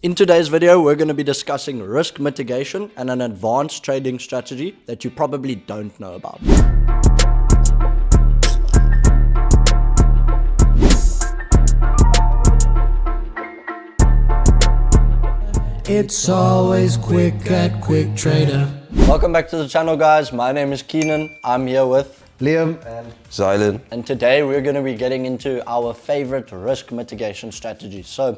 In today's video, we're going to be discussing risk mitigation and an advanced trading strategy that you probably don't know about. It's always quick at Quick Trader. Welcome back to the channel, guys. My name is Keenan. I'm here with Liam and Zylan. And today we're going to be getting into our favorite risk mitigation strategies. So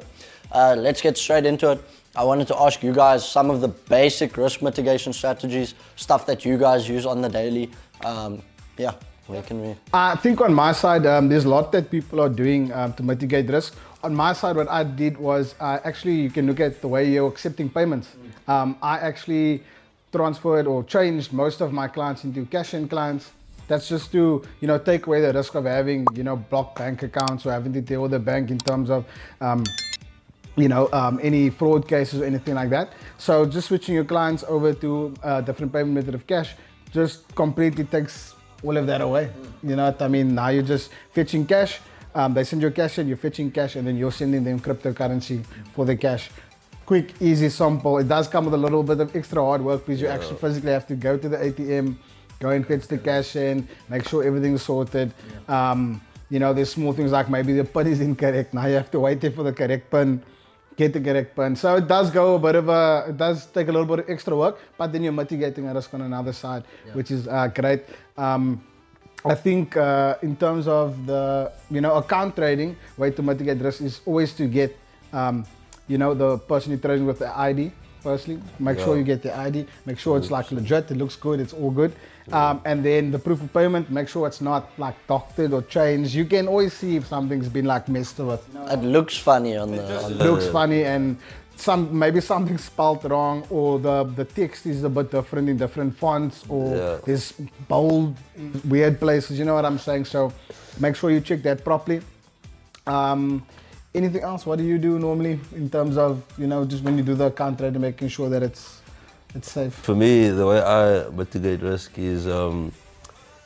let's get straight into it. I wanted to ask you guys some of the basic risk mitigation strategies, stuff that you guys use on the daily. Where can we? I think on my side, there's a lot that people are doing to mitigate risk. On my side, what I did was actually, you can look at the way you're accepting payments. I actually transferred or changed most of my clients into cash-in clients. That's just to, take away the risk of having, blocked bank accounts or having to deal with the bank in terms of, any fraud cases or anything like that. So just switching your clients over to a different payment method of cash just completely takes all of that away. You know what I mean? Now you're just fetching cash. They send you cash in, you're fetching cash, and then you're sending them cryptocurrency for the cash. Quick, easy, simple. It does come with a little bit of extra hard work because you actually physically have to go to the ATM, go and fetch the cash in, make sure everything's sorted. There's small things like maybe the PIN is incorrect. Now you have to wait there for the correct PIN, get the correct PIN. So it does it does take a little bit of extra work, but then you're mitigating a risk on another side, which is great. I think in terms of the, account trading, way to mitigate risk is always to get, the person you're trading with the ID. Firstly, make sure you get the ID, make sure it's like legit, it looks good, it's all good. And then the proof of payment, make sure it's not like doctored or changed. You can always see if something's been like messed with. It looks funny on the. It looks funny, and maybe something's spelled wrong, or the text is a bit different in different fonts, or there's bold, weird places. You know what I'm saying? So make sure you check that properly. Anything else? What do you do normally in terms of, just when you do the account trading, making sure that it's safe? For me, the way I mitigate risk is,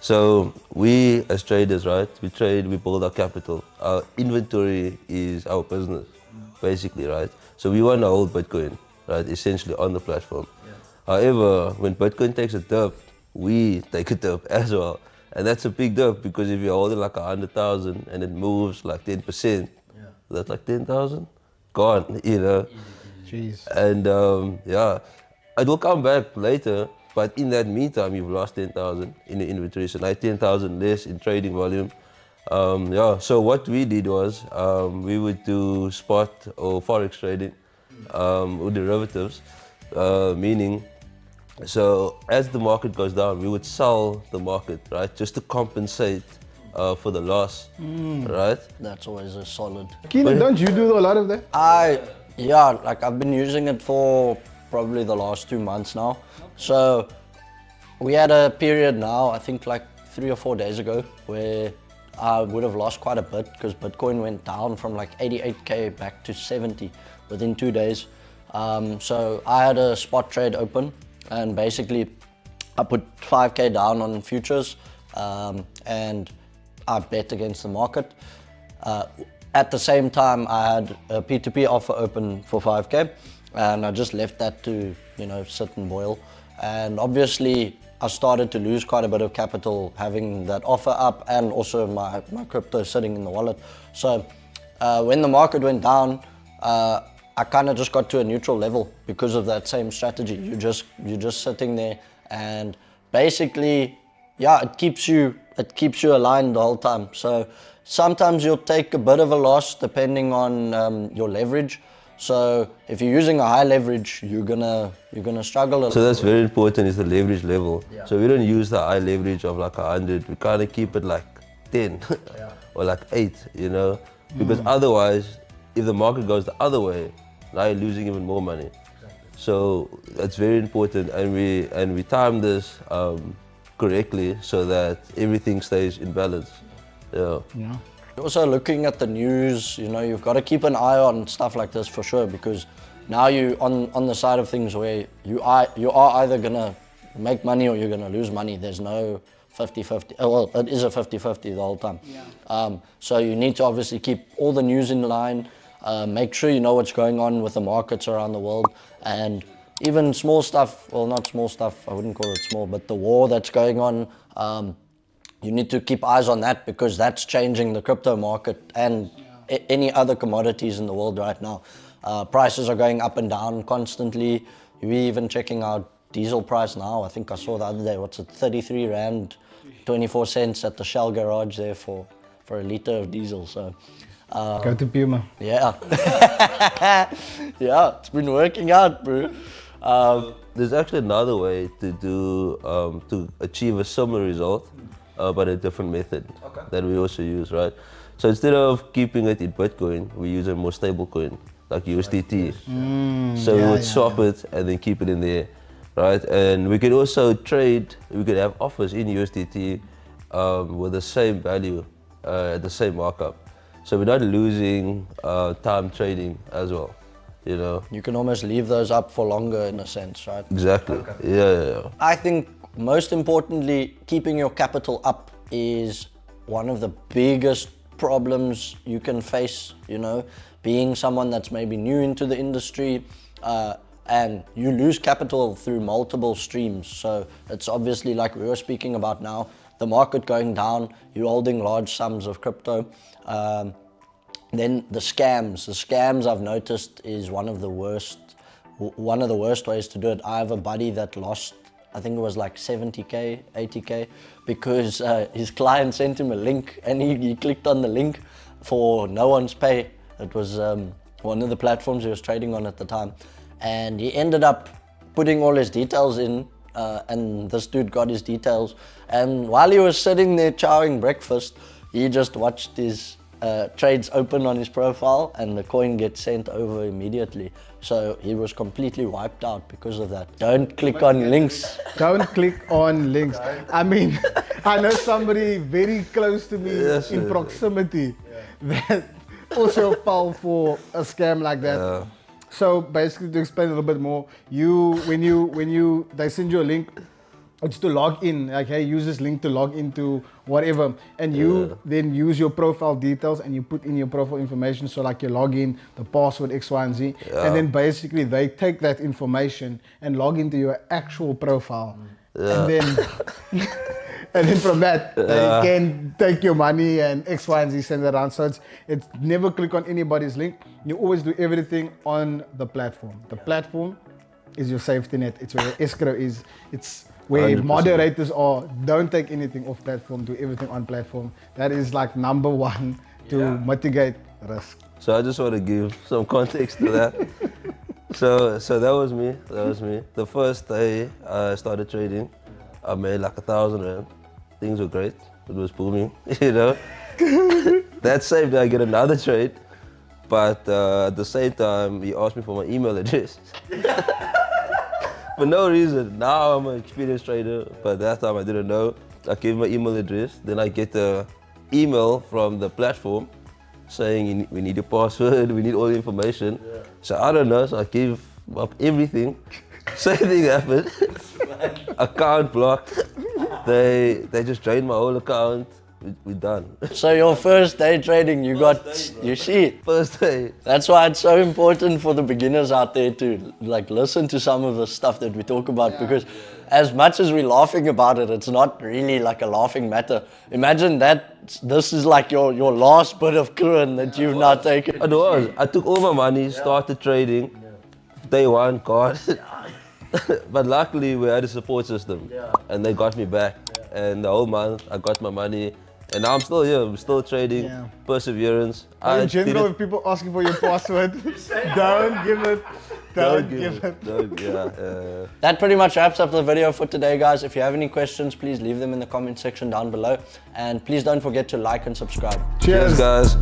so we as traders, right? We trade, we build our capital. Our inventory is our business, basically, right? So we want to hold Bitcoin, right? Essentially on the platform. However, when Bitcoin takes a dip, we take a dip as well. And that's a big dip because if you're holding like 100,000 and it moves like 10%, that's like 10,000 gone, Jeez. And it will come back later, but in that meantime, you've lost 10,000 in the inventory, so now 10,000 less in trading volume. So what we did was we would do spot or forex trading or derivatives, meaning, so as the market goes down, we would sell the market, right, just to compensate for the loss, right? That's always a solid. Keenan, don't you do a lot of that? I've been using it for probably the last 2 months now. So we had a period now, I think like 3 or 4 days ago, where I would have lost quite a bit because Bitcoin went down from like 88K back to 70 within 2 days. So I had a spot trade open, and basically I put 5K down on futures, and I bet against the market. At the same time, I had a P2P offer open for 5K, and I just left that to, sit and boil. And obviously, I started to lose quite a bit of capital having that offer up, and also my crypto sitting in the wallet. So when the market went down, I kind of just got to a neutral level because of that same strategy. You're just sitting there, and basically, it keeps you aligned the whole time. So sometimes you'll take a bit of a loss depending on your leverage. So if you're using a high leverage, you're gonna struggle a little. So that's very important, is the leverage level. So we don't use the high leverage of like 100. We kind of keep it like 10 or like 8, because otherwise, if the market goes the other way, now you're losing even more money. So that's very important, and we time this correctly so that everything stays in balance. Also looking at the news, you've got to keep an eye on stuff like this for sure, because now you on the side of things where you are either gonna make money or you're gonna lose money. There's no 50-50. Well, it is a 50-50 the whole time. So you need to obviously keep all the news in line. Make sure you know what's going on with the markets around the world, and even small stuff, well, not small stuff, I wouldn't call it small, but the war that's going on, you need to keep eyes on that, because that's changing the crypto market and any other commodities in the world right now. Prices are going up and down constantly. We're even checking out diesel price now. I think I saw the other day, what's it, 33 Rand, 24 cents at the Shell garage there for a liter of diesel. So Go to Puma. yeah. Yeah, it's been working out, bro. There's actually another way to do to achieve a similar result, but a different method that we also use, right? So instead of keeping it in Bitcoin, we use a more stable coin like USDT. So we would swap it and then keep it in there, right? And we could also trade. We could have offers in USDT with the same value, the same markup. So we're not losing time trading as well. You know? You can almost leave those up for longer in a sense, right? Exactly. Yeah. I think most importantly, keeping your capital up is one of the biggest problems you can face, you know, being someone that's maybe new into the industry, and you lose capital through multiple streams. So it's obviously, like we were speaking about now, the market going down, you're holding large sums of crypto. Then the scams I've noticed is one of the worst ways to do it. I have a buddy that lost, I think it was like 70K, 80K, because his client sent him a link and he clicked on the link for no one's pay. It was one of the platforms he was trading on at the time. And he ended up putting all his details in, and this dude got his details. And while he was sitting there chowing breakfast, he just watched his trades open on his profile and the coin gets sent over immediately. So he was completely wiped out because of that. Don't click on links. Don't click on links. I mean, I know somebody very close to me in proximity that also fell for a scam like that. So basically, to explain a little bit more, when they send you a link, it's to log in, like, hey, use this link to log into whatever, and you then use your profile details and you put in your profile information, so like your login, the password, X, Y, and Z, and then basically they take that information and log into your actual profile, and then from that they can take your money and X, Y, and Z, send it around. So it's never click on anybody's link. You always do everything on the platform. The platform is your safety net. It's where your escrow is. It's where 100%. moderators are. Don't take anything off platform, do everything on platform. That is like number one to mitigate risk. So I just want to give some context to that. So that was me. The first day I started trading, I made like 1,000 Rand. Things were great. It was booming, you know. That same day I get another trade, but at the same time he asked me for my email address. For no reason. Now I'm an experienced trader, but that time I didn't know. I gave my email address, then I get the email from the platform saying we need your password, we need all the information. So I don't know, so I gave up everything. Same thing happened. Account blocked. They just drained my whole account. We're done. So your first day trading, you see. First day. That's why it's so important for the beginners out there to like listen to some of the stuff that we talk about, because as much as we're laughing about it, it's not really like a laughing matter. Imagine that this is like your last bit of Kruin that you've now taken. It was. I took all my money, started trading. Day one, God. But luckily we had a support system and they got me back. And the whole month I got my money. And now I'm still here, I'm still trading, perseverance. In general, if people asking for your password, don't give it. Don't give it. That pretty much wraps up the video for today, guys. If you have any questions, please leave them in the comment section down below. And please don't forget to like and subscribe. Cheers, Cheers guys.